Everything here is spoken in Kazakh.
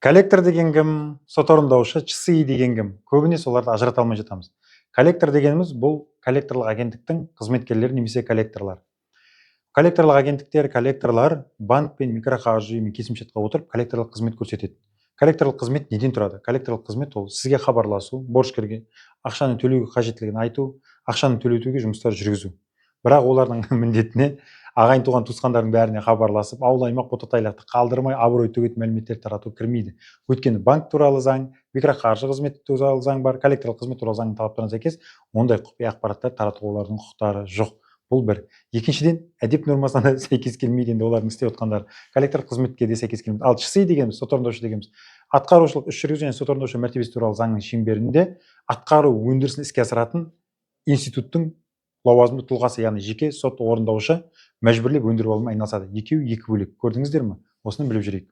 Коллектор деген кім, сот орындаушы, ЧСИ деген кім? Көбіне соларды ажырата алмай жатамыз. Коллектор дегеніміз бұл коллекторлық агенттіктің қызметкерлері немесе коллекторлар. Коллекторлық агенттіктер, коллекторлар банк пен микроқаржы ұйымымен келісімшартқа отырып коллекторлық қызмет көрсетеді. Коллекторлық қызмет неден тұрады? Коллекторлық қызмет ол сізге хабарласу, борышкерге ақшаны төлеуге қажеттілігін айту, ақшаны төлетуге жұмыстар жүргізу. Бірақ олардың міндетіне ағайын туған туысқандардың бәріне хабарласып, ауыл аймақ қотатайлақты қалдырмай абырой төгетін мәліметтер тарату кірмейді. Өйткені банк туралы заң, микроқаржы қызметі туралы заң бар, коллекторлық қызмет туралы заңның талаптарына сәйкес ондай құпия ақпараттар таратуға олардың құқықтары жоқ. Бұл бір. Екіншіден, әдеп нормасына да сәйкес келмейді енді олардың істеп отқандары. Коллекторлық қызметке де сәйкес келмейді. Ал ЧСИ дегеніміз, сот орындаушы дегеніміз, атқарушылық іс жүргізу және сот орындаушы мәртебесі туралы заңның шеңберінде атқару өндірісін іске асыратын институттың лауазымды тұлғасы, яғни жеке сот орындаушы мәжбүрлеп өндіріп алумен айналысады. Екеуі екі бөлек. Көрдіңіздер ме? Осыны біліп жүрейік.